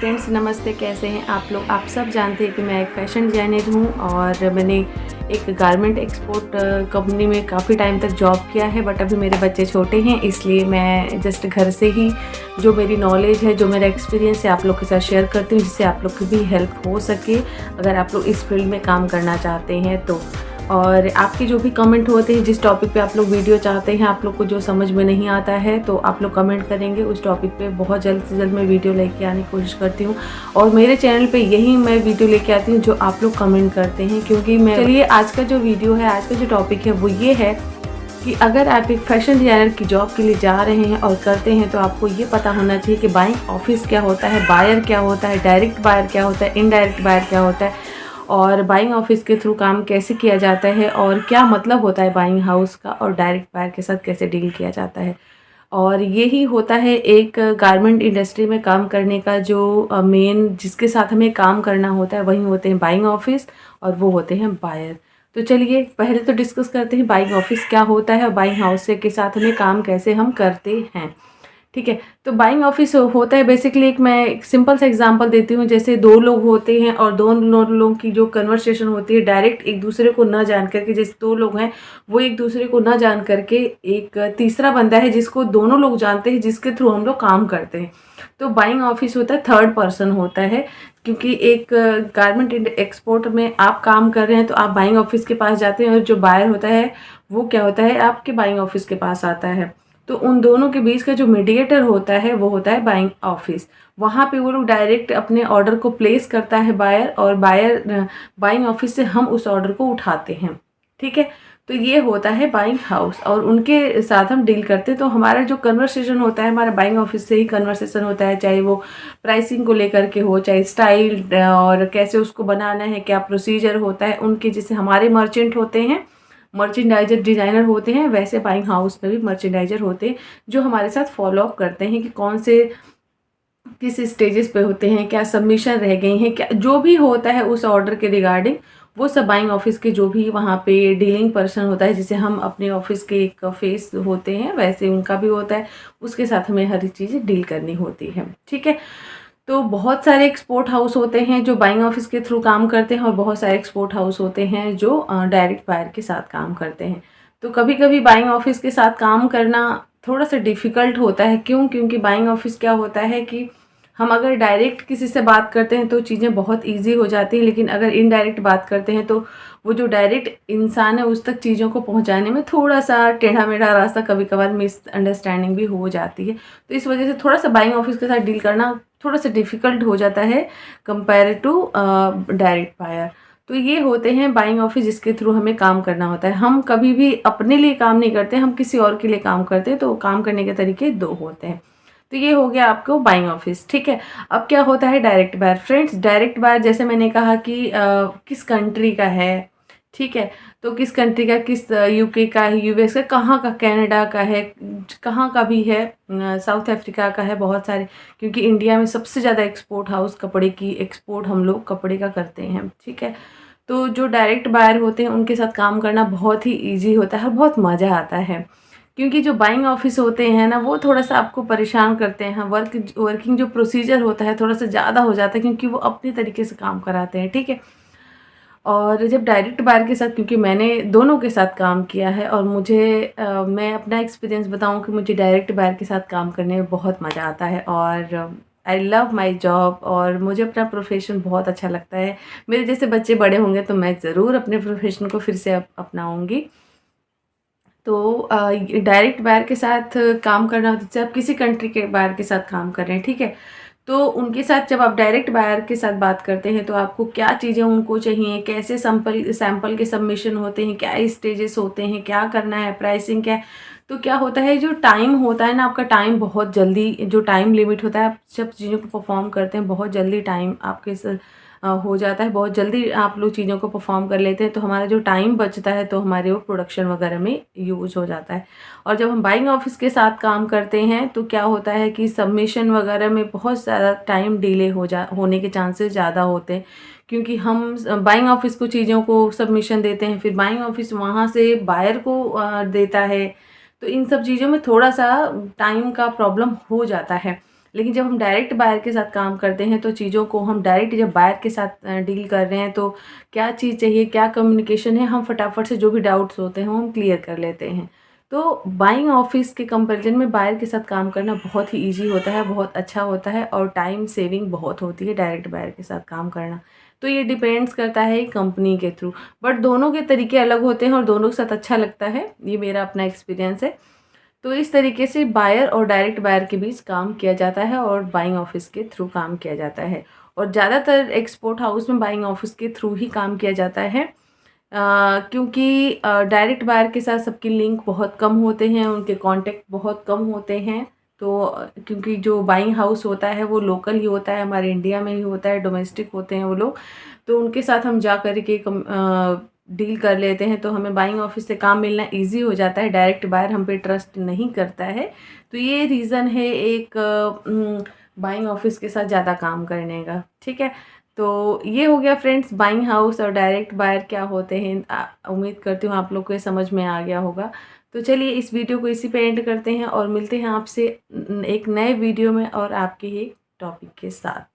Friends, नमस्ते। कैसे हैं आप लोग? आप सब जानते हैं कि मैं एक फ़ैशन डिज़ाइनर हूँ और मैंने एक गारमेंट एक्सपोर्ट कंपनी में काफ़ी टाइम तक जॉब किया है। बट अभी मेरे बच्चे छोटे हैं, इसलिए मैं जस्ट घर से ही जो मेरी नॉलेज है, जो मेरा एक्सपीरियंस है, आप लोग के साथ शेयर करती हूँ, जिससे आप लोग की भी हेल्प हो सके अगर आप लोग इस फील्ड में काम करना चाहते हैं तो। और आपके जो भी कमेंट होते हैं, जिस टॉपिक पे आप लोग वीडियो चाहते हैं, आप लोग को जो समझ में नहीं आता है तो आप लोग कमेंट करेंगे। उस टॉपिक पे बहुत जल्द से जल्द मैं वीडियो लेके आने की कोशिश करती हूँ। और मेरे चैनल पे यही मैं वीडियो लेके आती हूँ जो आप लोग कमेंट करते हैं, क्योंकि मैं चलिए आज का जो वीडियो है, आज का जो टॉपिक है वो ये है कि अगर आप एक फैशन डिज़ाइनर की जॉब के लिए जा रहे हैं और करते हैं तो आपको ये पता होना चाहिए कि बाइंग ऑफिस क्या होता है, बायर क्या होता है, डायरेक्ट बायर क्या होता है, इनडायरेक्ट बायर क्या होता है, और बाइंग ऑफिस के थ्रू काम कैसे किया जाता है, और क्या मतलब होता है बाइंग हाउस का, और डायरेक्ट बायर के साथ कैसे डील किया जाता है। और यही होता है एक गारमेंट इंडस्ट्री में काम करने का जो मेन जिसके साथ हमें काम करना होता है, वही होते हैं बाइंग ऑफिस और वो होते हैं बायर। तो चलिए पहले तो डिस्कस करते हैं बाइंग ऑफिस क्या होता है और बाइंग हाउस के साथ हमें काम कैसे हम करते हैं। ठीक है, तो बाइंग ऑफिस होता है बेसिकली मैं एक सिंपल सा एग्जांपल देती हूँ। जैसे दो लोग होते हैं और दोनों लोगों की जो कन्वर्सेशन होती है डायरेक्ट एक दूसरे को ना जान करके, जैसे दो लोग हैं वो एक दूसरे को ना जान करके एक तीसरा बंदा है जिसको दोनों लोग जानते हैं, जिसके थ्रू हम लोग काम करते हैं। तो बाइंग ऑफिस होता है थर्ड पर्सन होता है, क्योंकि एक गारमेंट एक्सपोर्ट में आप काम कर रहे हैं तो आप बाइंग ऑफिस के पास जाते हैं, और जो बायर होता है वो क्या होता है, आपके बाइंग ऑफिस के पास आता है। तो उन दोनों के बीच का जो मीडिएटर होता है वो होता है बाइंग ऑफिस। वहाँ पे वो लोग डायरेक्ट अपने ऑर्डर को प्लेस करता है बायर, और बायर बाइंग ऑफिस से हम उस ऑर्डर को उठाते हैं। ठीक है, तो ये होता है बाइंग हाउस और उनके साथ हम डील करते हैं। तो हमारा जो कन्वर्सेशन होता है, हमारा बाइंग ऑफिस से ही कन्वर्सेशन होता है, चाहे वो प्राइसिंग को लेकर के हो, चाहे स्टाइल और कैसे उसको बनाना है, क्या प्रोसीजर होता है उनके। जैसे हमारे मर्चेंट होते हैं, मर्चेंडाइजर डिज़ाइनर होते हैं, वैसे बाइंग हाउस में भी मर्चेंडाइजर होते हैं जो हमारे साथ फॉलो अप करते हैं कि कौन से किस स्टेजेस पे होते हैं, क्या सबमिशन रह गई हैं, क्या जो भी होता है उस ऑर्डर के रिगार्डिंग, वो सब बाइंग ऑफिस के जो भी वहाँ पे डीलिंग पर्सन होता है, जिसे हम अपने ऑफिस के एक फेस होते हैं वैसे उनका भी होता है, उसके साथ हमें हर चीज़ डील करनी होती है। ठीक है, तो बहुत सारे एक्सपोर्ट हाउस होते हैं जो बाइंग ऑफिस के थ्रू काम करते हैं, और बहुत सारे एक्सपोर्ट हाउस होते हैं जो डायरेक्ट बायर के साथ काम करते हैं। तो कभी कभी बाइंग ऑफिस के साथ काम करना थोड़ा सा डिफ़िकल्ट होता है। क्यों? क्योंकि बाइंग ऑफिस क्या होता है कि हम अगर डायरेक्ट किसी से बात करते हैं तो चीज़ें बहुत ईजी हो जाती हैं, लेकिन अगर इनडायरेक्ट बात करते हैं तो वो जो डायरेक्ट इंसान है उस तक चीज़ों को पहुंचाने में थोड़ा सा टेढ़ा मेढ़ा रास्ता, कभी कभार मिसअंडरस्टैंडिंग भी हो जाती है। तो इस वजह से थोड़ा सा बाइंग ऑफिस के साथ डील करना थोड़ा सा डिफ़िकल्ट हो जाता है कंपेयर टू डायरेक्ट बायर। तो ये होते हैं बाइंग ऑफिस जिसके थ्रू हमें काम करना होता है। हम कभी भी अपने लिए काम नहीं करते, हम किसी और के लिए काम करते हैं। तो काम करने के तरीके दो होते हैं। तो ये हो गया आपको बाइंग ऑफिस। ठीक है, अब क्या होता है direct buyer. Friends, direct buyer जैसे मैंने कहा कि किस कंट्री का है। ठीक है, तो किस कंट्री का, किस यूके का है, यूएस का, कहाँ का, कनाडा का है, कहाँ का भी है, साउथ अफ्रीका का है, बहुत सारे। क्योंकि इंडिया में सबसे ज़्यादा एक्सपोर्ट हाउस कपड़े की एक्सपोर्ट हम लोग कपड़े का करते हैं। ठीक है, तो जो डायरेक्ट बायर होते हैं उनके साथ काम करना बहुत ही ईजी होता है और बहुत मज़ा आता है। क्योंकि जो बाइंग ऑफिस होते हैं ना, वो थोड़ा सा आपको परेशान करते हैं। वर्किंग जो प्रोसीजर होता है थोड़ा सा ज़्यादा हो जाता है, क्योंकि वो अपने तरीके से काम कराते हैं। ठीक है, और जब डायरेक्ट बायर के साथ, क्योंकि मैंने दोनों के साथ काम किया है और मैं अपना एक्सपीरियंस बताऊं कि मुझे डायरेक्ट बायर के साथ काम करने में बहुत मज़ा आता है, और आई लव माई जॉब, और मुझे अपना प्रोफेशन बहुत अच्छा लगता है। मेरे जैसे बच्चे बड़े होंगे तो मैं ज़रूर अपने प्रोफेशन को फिर से अपनाऊँगी। तो डायरेक्ट बायर के साथ काम करना, जैसे आप किसी कंट्री के बायर के साथ काम कर रहे हैं। ठीक है, तो उनके साथ जब आप डायरेक्ट बायर के साथ बात करते हैं तो आपको क्या चीज़ें उनको चाहिए, कैसे सैंपल के सबमिशन होते हैं, क्या स्टेजेस होते हैं, क्या करना है, प्राइसिंग क्या है। तो क्या होता है, जो टाइम होता है ना आपका, टाइम बहुत जल्दी, जो टाइम लिमिट होता है, आप सब चीज़ों को परफॉर्म करते हैं बहुत जल्दी, टाइम आपके हो जाता है, बहुत जल्दी आप लोग चीज़ों को परफॉर्म कर लेते हैं। तो हमारा जो टाइम बचता है तो हमारे वो प्रोडक्शन वगैरह में यूज़ हो जाता है। और जब हम बाइंग ऑफिस के साथ काम करते हैं तो क्या होता है कि सबमिशन वगैरह में बहुत ज़्यादा टाइम डिले होने के चांसेस ज़्यादा होते हैं, क्योंकि हम बाइंग ऑफिस को चीज़ों को सबमिशन देते हैं, फिर बाइंग ऑफिस वहाँ से बायर को देता है। तो इन सब चीज़ों में थोड़ा सा टाइम का प्रॉब्लम हो जाता है। लेकिन जब हम डायरेक्ट बायर के साथ काम करते हैं तो चीज़ों को हम डायरेक्ट जब बायर के साथ डील कर रहे हैं तो क्या चीज़ चाहिए, क्या कम्युनिकेशन है, हम फटाफट से जो भी डाउट्स होते हैं वो हम क्लियर कर लेते हैं। तो बाइंग ऑफिस के कंपैरिजन में बायर के साथ काम करना बहुत ही ईजी होता है, बहुत अच्छा होता है और टाइम सेविंग बहुत होती है डायरेक्ट बायर के साथ काम करना। तो ये डिपेंड्स करता है कंपनी के थ्रू, बट दोनों के तरीके अलग होते हैं और दोनों के साथ अच्छा लगता है, ये मेरा अपना एक्सपीरियंस है। तो इस तरीके से बायर और डायरेक्ट बायर के बीच काम किया जाता है और बाइंग ऑफिस के थ्रू काम किया जाता है। और ज़्यादातर एक्सपोर्ट हाउस में बाइंग ऑफिस के थ्रू ही काम किया जाता है, क्योंकि डायरेक्ट बायर के साथ सबकी लिंक बहुत कम होते हैं, उनके कांटेक्ट बहुत कम होते हैं। तो क्योंकि जो बाइंग हाउस होता है वो लोकल ही होता है, हमारे इंडिया में ही होता है, डोमेस्टिक होते हैं वो लोग, तो उनके साथ हम जा कर के डील कर लेते हैं, तो हमें बाइंग ऑफिस से काम मिलना इजी हो जाता है। डायरेक्ट बायर हम पे ट्रस्ट नहीं करता है, तो ये रीज़न है एक बाइंग ऑफिस के साथ ज़्यादा काम करने का। ठीक है, तो ये हो गया फ्रेंड्स, बाइंग हाउस और डायरेक्ट बायर क्या होते हैं। उम्मीद करती हूँ आप लोग को ये समझ में आ गया होगा। तो चलिए इस वीडियो को इसी पे एंड करते हैं और मिलते हैं आपसे एक नए वीडियो में और आपके ही टॉपिक के साथ।